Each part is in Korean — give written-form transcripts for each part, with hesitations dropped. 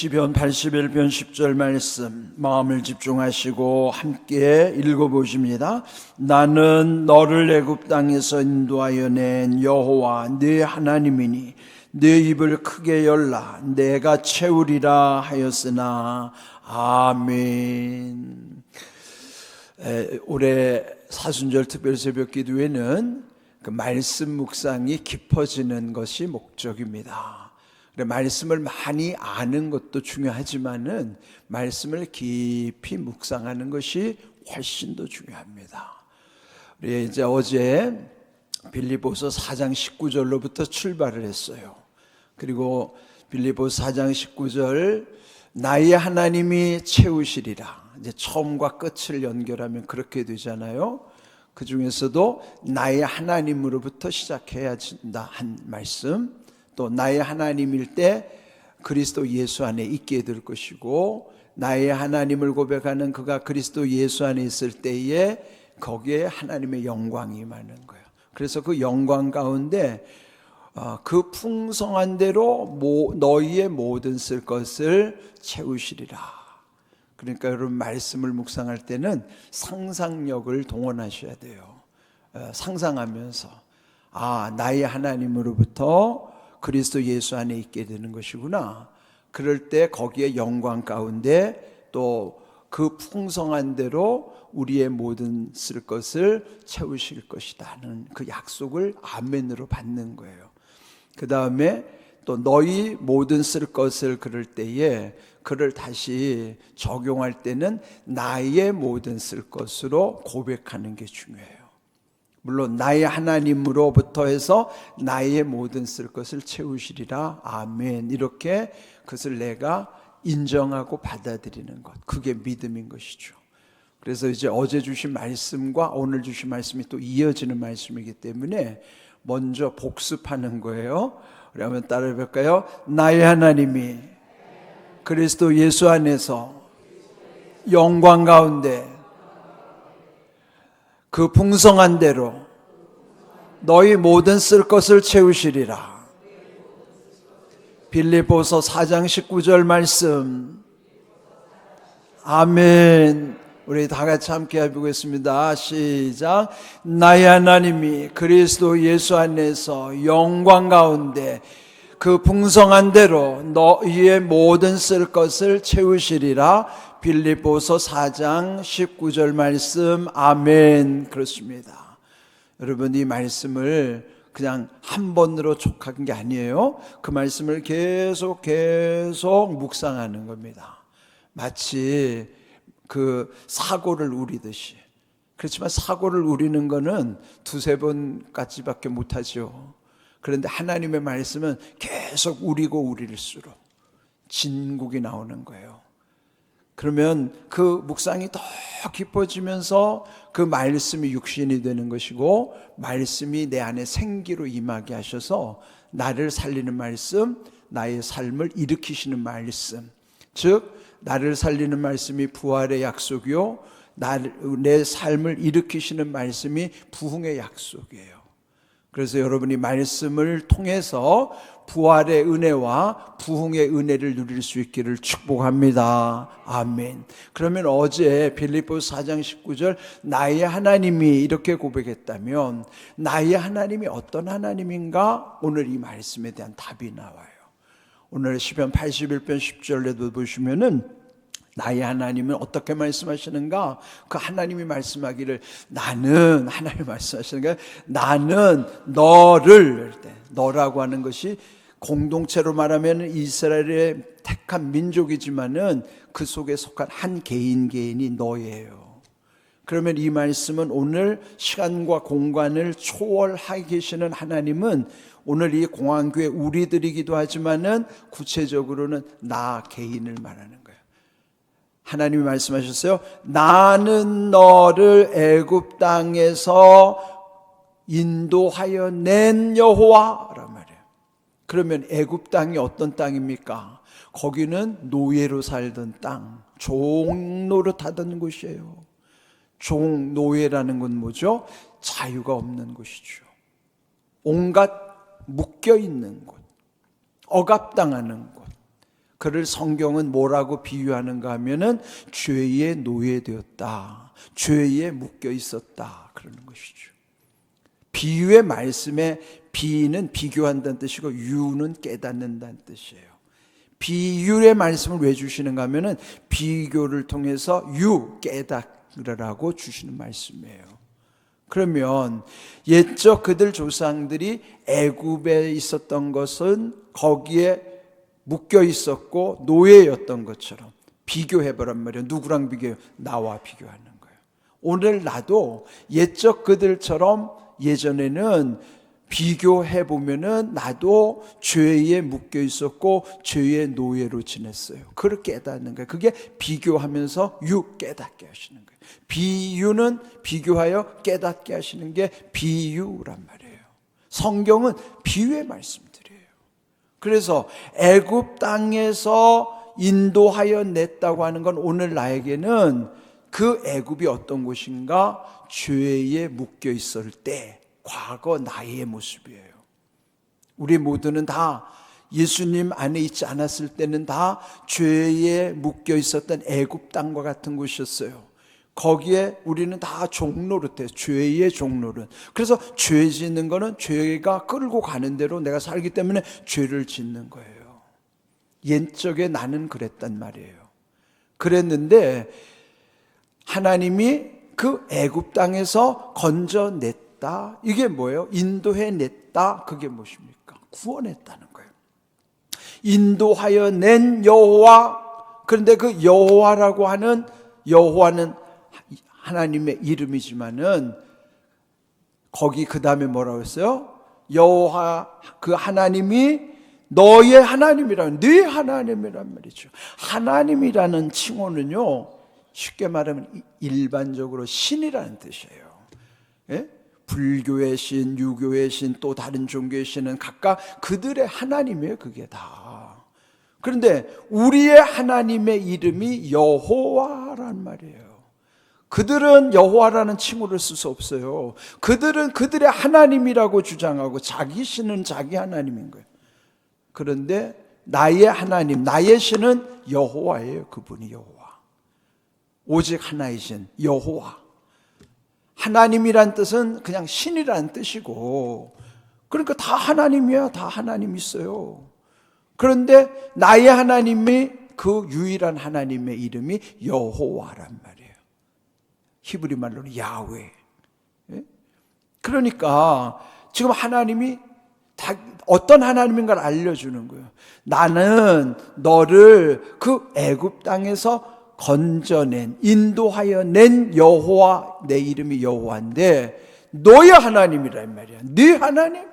시편 81편 10절 말씀 마음을 집중하시고 함께 읽어보십니다. 나는 너를 애굽 땅에서 인도하여 낸 여호와 네 하나님이니 네 입을 크게 열라 내가 채우리라 하였으나. 아멘. 올해 사순절 특별 새벽 기도회는 그 말씀 묵상이 깊어지는 것이 목적입니다. 말씀을 많이 아는 것도 중요하지만은 말씀을 깊이 묵상하는 것이 훨씬 더 중요합니다. 우리 이제 어제 빌립보서 4장 19절로부터 출발을 했어요. 그리고 빌립보서 4장 19절 나의 하나님이 채우시리라. 이제 처음과 끝을 연결하면 그렇게 되잖아요. 그 중에서도 나의 하나님으로부터 시작해야 된다 한 말씀, 또 나의 하나님일 때 그리스도 예수 안에 있게 될 것이고, 나의 하나님을 고백하는 그가 그리스도 예수 안에 있을 때에 거기에 하나님의 영광이 임하는 거예요. 그래서 그 영광 가운데 그 풍성한 대로 너희의 모든 쓸 것을 채우시리라. 그러니까 여러분 말씀을 묵상할 때는 상상력을 동원하셔야 돼요. 상상하면서 나의 하나님으로부터 그리스도 예수 안에 있게 되는 것이구나. 그럴 때 거기에 영광 가운데 또 그 풍성한 대로 우리의 모든 쓸 것을 채우실 것이라는 그 약속을 아멘으로 받는 거예요. 그 다음에 또 너희 모든 쓸 것을 그럴 때에 그를 다시 적용할 때는 나의 모든 쓸 것으로 고백하는 게 중요해요. 물론 나의 하나님으로부터 해서 나의 모든 쓸 것을 채우시리라. 아멘. 이렇게 그것을 내가 인정하고 받아들이는 것, 그게 믿음인 것이죠. 그래서 이제 어제 주신 말씀과 오늘 주신 말씀이 또 이어지는 말씀이기 때문에 먼저 복습하는 거예요. 우리 한번 따라해 볼까요? 나의 하나님이 그리스도 예수 안에서 영광 가운데 그 풍성한 대로 너희 모든 쓸 것을 채우시리라. 빌립보서 4장 19절 말씀. 아멘. 우리 다 같이 함께 해보겠습니다. 시작. 나의 하나님이 그리스도 예수 안에서 영광 가운데 그 풍성한 대로 너희의 모든 쓸 것을 채우시리라. 빌립보서 4장 19절 말씀. 아멘. 그렇습니다. 여러분 이 말씀을 그냥 한 번으로 족한 게 아니에요. 그 말씀을 계속 묵상하는 겁니다. 마치 그 사고를 우리듯이. 그렇지만 사고를 우리는 거는 두세 번까지밖에 못하죠. 그런데 하나님의 말씀은 계속 우리고 우릴수록 진국이 나오는 거예요. 그러면 그 묵상이 더 깊어지면서 그 말씀이 육신이 되는 것이고, 말씀이 내 안에 생기로 임하게 하셔서 나를 살리는 말씀, 나의 삶을 일으키시는 말씀, 즉 나를 살리는 말씀이 부활의 약속이요, 내 삶을 일으키시는 말씀이 부흥의 약속이에요. 그래서 여러분이 말씀을 통해서 부활의 은혜와 부흥의 은혜를 누릴 수 있기를 축복합니다. 아멘. 그러면 어제 빌립보서 4장 19절 나의 하나님이 이렇게 고백했다면 나의 하나님이 어떤 하나님인가? 오늘 이 말씀에 대한 답이 나와요. 오늘 시편 81편 10절에도 보시면은 나의 하나님은 어떻게 말씀하시는가? 그 하나님이 말씀하기를 하나님이 말씀하시는 게 나는 너를, 너라고 하는 것이 공동체로 말하면 이스라엘의 택한 민족이지만은 그 속에 속한 한 개인이 너예요. 그러면 이 말씀은 오늘 시간과 공간을 초월하게 계시는 하나님은 오늘 이 공항교회 우리들이기도 하지만은 구체적으로는 나 개인을 말하는 거예요. 하나님이 말씀하셨어요. 나는 너를 애굽 땅에서 인도하여 낸 여호와란 말이에요. 그러면 애굽 땅이 어떤 땅입니까? 거기는 노예로 살던 땅, 종노릇하던 곳이에요. 종노예라는 건 뭐죠? 자유가 없는 곳이죠. 온갖 묶여있는 곳, 억압당하는 곳. 그를 성경은 뭐라고 비유하는가 하면은 죄에 노예되었다, 죄에 묶여 있었다 그러는 것이죠. 비유의 말씀에 비는 비교한다는 뜻이고 유는 깨닫는다는 뜻이에요. 비유의 말씀을 왜 주시는가 하면은 비교를 통해서 깨닫으라고 주시는 말씀이에요. 그러면 옛적 그들 조상들이 애굽에 있었던 것은 거기에 묶여 있었고 노예였던 것처럼 비교해보란 말이에요. 누구랑 비교해요? 나와 비교하는 거예요. 오늘 나도 옛적 그들처럼 예전에는 비교해보면은 나도 죄에 묶여 있었고 죄의 노예로 지냈어요. 그걸 깨닫는 거예요. 그게 비교하면서 깨닫게 하시는 거예요. 비유는 비교하여 깨닫게 하시는 게 비유란 말이에요. 성경은 비유의 말씀들이에요. 그래서 애굽 땅에서 인도하여 냈다고 하는 건 오늘 나에게는 그 애굽이 어떤 곳인가? 죄에 묶여 있을 때 과거 나의 모습이에요. 우리 모두는 다 예수님 안에 있지 않았을 때는 다 죄에 묶여 있었던 애굽 땅과 같은 곳이었어요. 거기에 우리는 다 종노릇해요. 죄의 종노릇. 그래서 죄 짓는 거는 죄가 끌고 가는 대로 내가 살기 때문에 죄를 짓는 거예요. 옛적에 나는 그랬단 말이에요. 그랬는데 하나님이 그 애굽 땅에서 건져냈다. 이게 뭐예요? 인도해냈다. 그게 무엇입니까? 구원했다는 거예요. 인도하여 낸 여호와. 그런데 그 여호와라고 하는 여호와는 하나님의 이름이지만은 거기 그 다음에 뭐라고 했어요? 여호와 그 하나님이 너의 하나님이란, 네 하나님이란 말이죠. 하나님이라는 칭호는요, 쉽게 말하면 일반적으로 신이라는 뜻이에요. 예? 불교의 신, 유교의 신, 또 다른 종교의 신은 각각 그들의 하나님이에요. 그게 다. 그런데 우리의 하나님의 이름이 여호와란 말이에요. 그들은 여호와라는 칭호를 쓸 수 없어요. 그들은 그들의 하나님이라고 주장하고 자기 신은 자기 하나님인 거예요. 그런데 나의 하나님, 나의 신은 여호와예요. 그분이 여호와. 오직 하나의 신, 여호와. 하나님이란 뜻은 그냥 신이라는 뜻이고, 그러니까 다 하나님이야. 다 하나님 있어요. 그런데 나의 하나님이 그 유일한 하나님의 이름이 여호와란 말이에요. 히브리 말로는 야훼. 그러니까 지금 하나님이 어떤 하나님인가를 알려주는 거예요. 나는 너를 그 애굽 땅에서 건져낸, 인도하여 낸 여호와, 내 이름이 여호와인데 너의 하나님이란 말이야. 네 하나님?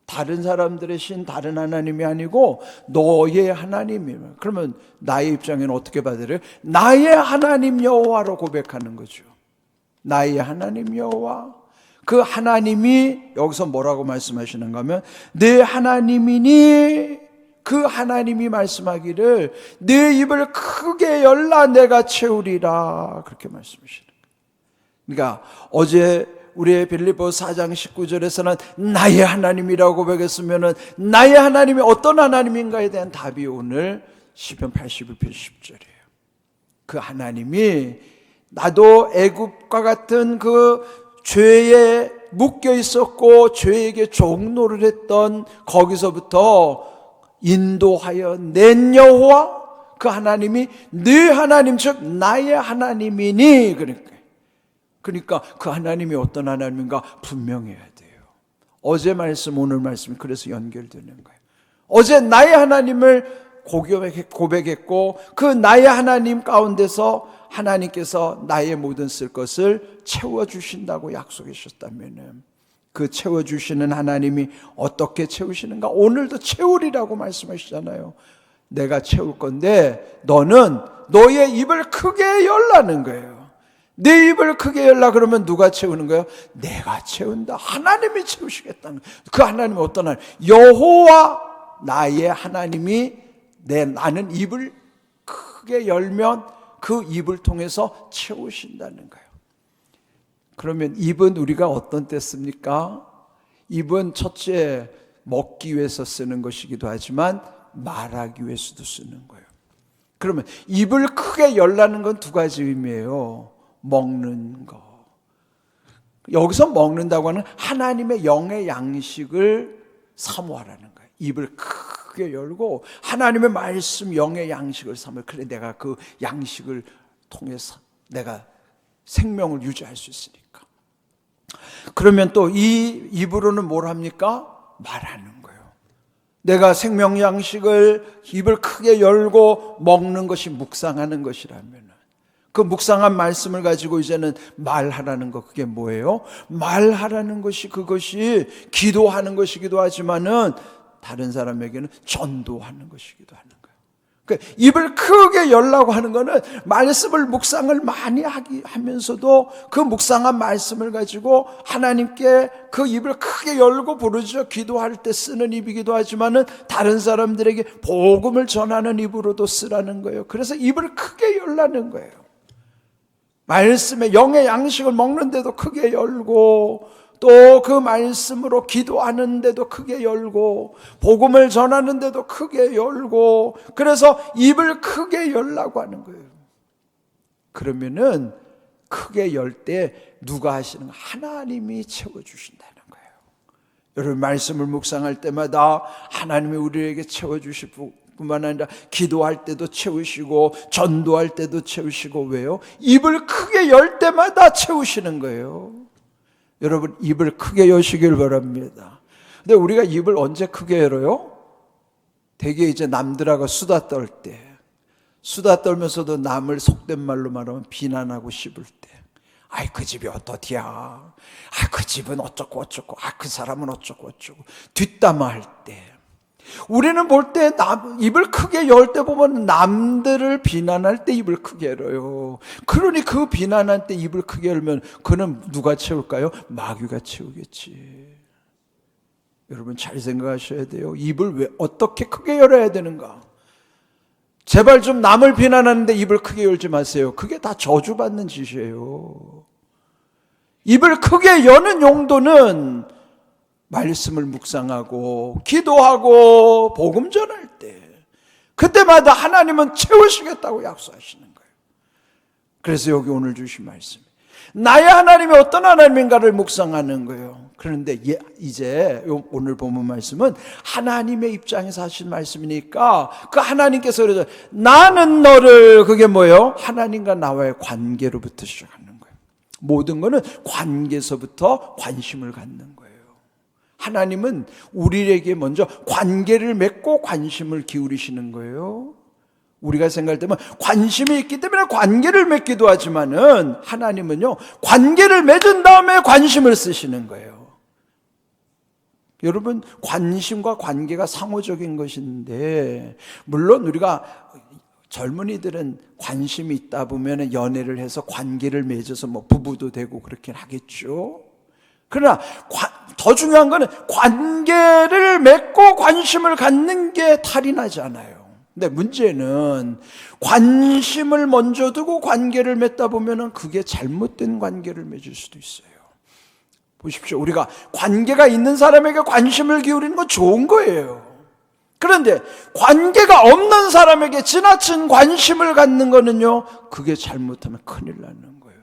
다른 사람들의 신, 다른 하나님이 아니고 너의 하나님이에요. 그러면 나의 입장에는 어떻게 받아들여요? 나의 하나님 여호와로 고백하는 거죠. 나의 하나님 여호와. 그 하나님이 여기서 뭐라고 말씀하시는가 하면 내 하나님이니, 그 하나님이 말씀하기를 내 입을 크게 열라 내가 채우리라, 그렇게 말씀하시는 거예요. 그러니까 어제 우리의 빌립보 4장 19절에서는 나의 하나님이라고 고백했으면 나의 하나님이 어떤 하나님인가에 대한 답이 오늘 시편 81편 10절이에요. 그 하나님이 나도 애굽과 같은 그 죄에 묶여 있었고 죄에게 종노를 했던 거기서부터 인도하여 낸 여호와, 그 하나님이 네 하나님 즉 나의 하나님이니. 그러니까 그 하나님이 어떤 하나님인가 분명해야 돼요. 어제 말씀 오늘 말씀이 그래서 연결되는 거예요. 어제 나의 하나님을 고백했고 그 나의 하나님 가운데서 하나님께서 나의 모든 쓸 것을 채워주신다고 약속해 주셨다면 그 채워주시는 하나님이 어떻게 채우시는가? 오늘도 채우리라고 말씀하시잖아요. 내가 채울 건데 너는 너의 입을 크게 열라는 거예요. 내 입을 크게 열라 그러면 누가 채우는 거예요? 내가 채운다. 하나님이 채우시겠다는 거예요. 그 하나님이 어떤 하나님? 여호와 나의 하나님이 나는 입을 크게 열면 그 입을 통해서 채우신다는 거예요. 그러면 입은 우리가 어떤 때 씁니까? 입은 첫째 먹기 위해서 쓰는 것이기도 하지만 말하기 위해서도 쓰는 거예요. 그러면 입을 크게 열라는 건 두 가지 의미예요. 먹는 거. 여기서 먹는다고 하는 하나님의 영의 양식을 사모하라는 거예요. 입을 크게 열고 하나님의 말씀 영의 양식을 사모해. 그래 내가 그 양식을 통해서 내가 생명을 유지할 수 있으니까. 그러면 또 이 입으로는 뭘 합니까? 말하는 거예요. 내가 생명 양식을 입을 크게 열고 먹는 것이 묵상하는 것이라면 그 묵상한 말씀을 가지고 이제는 말하라는 거. 그게 뭐예요? 말하라는 것이 그것이 기도하는 것이기도 하지만은 다른 사람에게는 전도하는 것이기도 하는 거예요. 그러니까 입을 크게 열라고 하는 거는 말씀을 묵상을 많이 하면서도 그 묵상한 말씀을 가지고 하나님께 그 입을 크게 열고 부르짖어 기도할 때 쓰는 입이기도 하지만은 다른 사람들에게 복음을 전하는 입으로도 쓰라는 거예요. 그래서 입을 크게 열라는 거예요. 말씀의 영의 양식을 먹는데도 크게 열고 또 그 말씀으로 기도하는데도 크게 열고 복음을 전하는데도 크게 열고 그래서 입을 크게 열라고 하는 거예요. 그러면은 크게 열 때 누가 하시는 거? 하나님이 채워주신다는 거예요. 여러분 말씀을 묵상할 때마다 하나님이 우리에게 채워주실 뿐만 아니라 기도할 때도 채우시고 전도할 때도 채우시고 왜요? 입을 크게 열 때마다 채우시는 거예요. 여러분 입을 크게 여시길 바랍니다. 근데 우리가 입을 언제 크게 열어요? 되게 이제 남들하고 수다 떨 때, 수다 떨면서도 남을 속된 말로 말하면 비난하고 씹을 때, 아이 그 집이 어떠디야, 아 그 집은 어쩌고 어쩌고, 아 그 사람은 어쩌고 어쩌고 뒷담화할 때, 우리는 볼 때 입을 크게 열 때 보면 남들을 비난할 때 입을 크게 열어요. 그러니 그 비난할 때 입을 크게 열면 그는 누가 채울까요? 마귀가 채우겠지. 여러분 잘 생각하셔야 돼요. 입을 왜 어떻게 크게 열어야 되는가? 제발 좀 남을 비난하는데 입을 크게 열지 마세요. 그게 다 저주받는 짓이에요. 입을 크게 여는 용도는 말씀을 묵상하고 기도하고 복음 전할 때 그때마다 하나님은 채우시겠다고 약속하시는 거예요. 그래서 여기 오늘 주신 말씀, 나의 하나님이 어떤 하나님인가를 묵상하는 거예요. 그런데 이제 오늘 본문 말씀은 하나님의 입장에서 하신 말씀이니까 그 하나님께서 그러죠. 나는 너를, 그게 뭐예요? 하나님과 나와의 관계로부터 시작하는 거예요. 모든 거는 관계에서부터 관심을 갖는 거예요. 하나님은 우리에게 먼저 관계를 맺고 관심을 기울이시는 거예요. 우리가 생각할 때면 관심이 있기 때문에 관계를 맺기도 하지만은 하나님은요, 관계를 맺은 다음에 관심을 쓰시는 거예요. 여러분, 관심과 관계가 상호적인 것인데, 물론 우리가 젊은이들은 관심이 있다 보면 연애를 해서 관계를 맺어서 뭐 부부도 되고 그렇긴 하겠죠. 그러나 더 중요한 거는 관계를 맺고 관심을 갖는 게 탈이 나지 않아요. 근데 문제는 관심을 먼저 두고 관계를 맺다 보면 그게 잘못된 관계를 맺을 수도 있어요. 보십시오. 우리가 관계가 있는 사람에게 관심을 기울이는 건 좋은 거예요. 그런데 관계가 없는 사람에게 지나친 관심을 갖는 거는요, 그게 잘못하면 큰일 나는 거예요.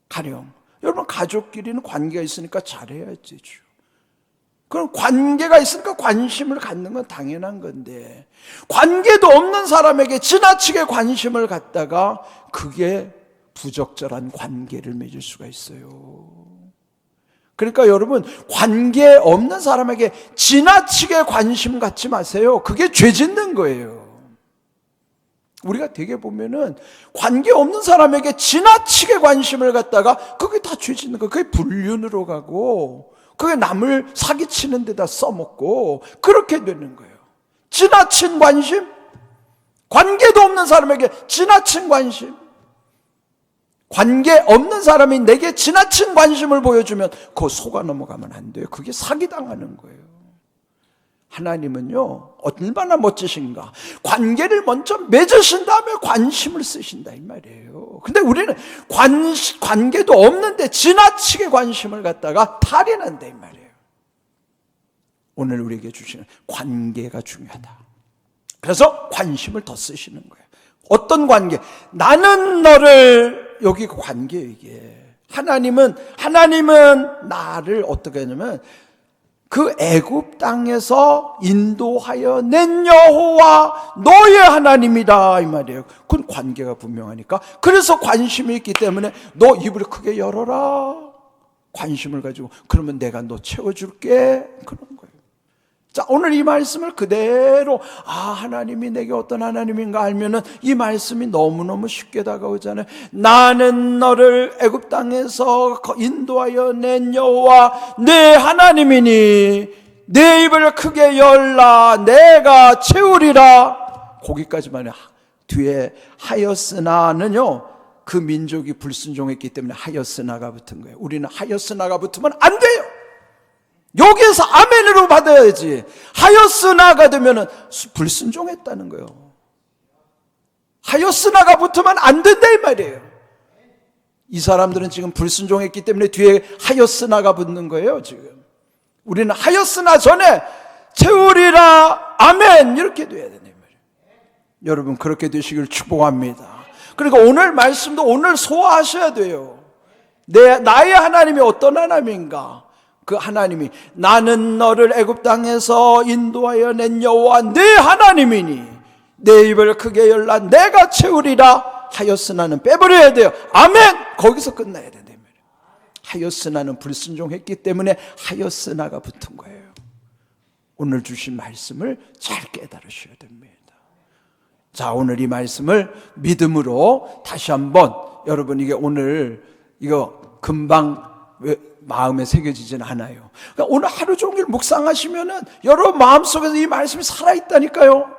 가령 여러분 가족끼리는 관계가 있으니까 잘해야지. 그럼 관계가 있으니까 관심을 갖는 건 당연한 건데, 관계도 없는 사람에게 지나치게 관심을 갖다가 그게 부적절한 관계를 맺을 수가 있어요. 그러니까 여러분, 관계 없는 사람에게 지나치게 관심 갖지 마세요. 그게 죄 짓는 거예요. 우리가 되게 보면은 관계 없는 사람에게 지나치게 관심을 갖다가 그게 다 죄 짓는 거예요. 그게 불륜으로 가고 그게 남을 사기치는 데다 써먹고 그렇게 되는 거예요. 지나친 관심, 관계도 없는 사람에게 지나친 관심, 관계 없는 사람이 내게 지나친 관심을 보여주면 그거 속아 넘어가면 안 돼요. 그게 사기당하는 거예요. 하나님은요, 얼마나 멋지신가. 관계를 먼저 맺으신 다음에 관심을 쓰신다 이 말이에요. 근데 우리는 관계도 없는데 지나치게 관심을 갖다가 탈이 난다 이 말이에요. 오늘 우리에게 주시는 관계가 중요하다. 그래서 관심을 더 쓰시는 거예요. 어떤 관계? 나는 너를, 여기 관계예요, 이게. 하나님은 나를 어떻게 하냐면 그 애굽 땅에서 인도하여 낸 여호와 너의 하나님이다 이 말이에요. 그건 관계가 분명하니까. 그래서 관심이 있기 때문에 너 입을 크게 열어라. 관심을 가지고 그러면 내가 너 채워줄게. 그런 거예요. 자, 오늘 이 말씀을 그대로 하나님이 내게 어떤 하나님인가 알면은 이 말씀이 너무너무 쉽게 다가오잖아요. 나는 너를 애굽 땅에서 인도하여 낸 여호와 내 하나님이니 내 입을 크게 열라 내가 채우리라. 거기까지만 해요. 뒤에 하였으나는요, 그 민족이 불순종했기 때문에 하였으나가 붙은 거예요. 우리는 하였으나가 붙으면 안 돼요. 여기에서 아멘으로 받아야지. 하였으나가 되면은 불순종했다는 거예요. 하였으나가 붙으면 안 된다 이 말이에요. 이 사람들은 지금 불순종했기 때문에 뒤에 하였으나가 붙는 거예요. 지금 우리는 하였으나 전에 채우리라 아멘 이렇게 돼야 된다 이 말이에요. 여러분 그렇게 되시길 축복합니다. 그러니까 오늘 말씀도 오늘 소화하셔야 돼요. 나의 하나님이 어떤 하나님인가? 그 하나님이 나는 너를 애굽 땅에서 인도하여 낸 여호와 내 하나님이니 내 입을 크게 열라 내가 채우리라. 하였으나는 빼버려야 돼요. 아멘. 거기서 끝나야 된다 이 말이에요. 하였으나는 불순종했기 때문에 하였으나가 붙은 거예요. 오늘 주신 말씀을 잘 깨달으셔야 됩니다. 자, 오늘 이 말씀을 믿음으로 다시 한번 여러분, 이게 오늘 이거 금방 마음에 새겨지진 않아요. 그러니까 오늘 하루 종일 묵상하시면은 여러분 마음속에서 이 말씀이 살아있다니까요.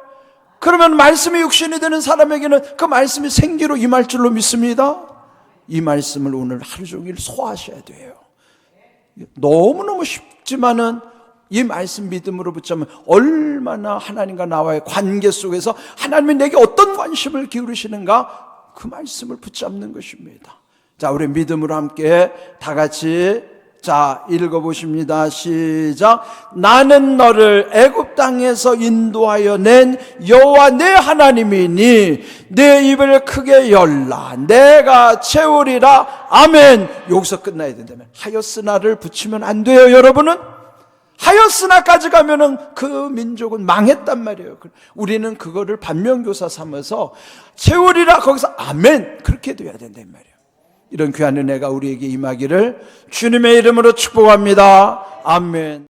그러면 말씀이 육신이 되는 사람에게는 그 말씀이 생기로 임할 줄로 믿습니다. 이 말씀을 오늘 하루 종일 소화하셔야 돼요. 너무너무 쉽지만은 이 말씀 믿음으로 붙잡으면 얼마나 하나님과 나와의 관계 속에서 하나님이 내게 어떤 관심을 기울이시는가 그 말씀을 붙잡는 것입니다. 자, 우리 믿음으로 함께 다 같이 자 읽어보십니다. 시작. 나는 너를 애굽 땅에서 인도하여 낸 여호와 내 하나님이니 내 입을 크게 열라 내가 채우리라. 아멘. 여기서 끝나야 된다면 하였으나를 붙이면 안 돼요. 여러분은 하였으나까지 가면은 그 민족은 망했단 말이에요. 우리는 그거를 반면교사 삼아서 채우리라 거기서 아멘 그렇게 돼야 된단 말이에요. 이런 귀한 은혜가 우리에게 임하기를 주님의 이름으로 축복합니다. 아멘.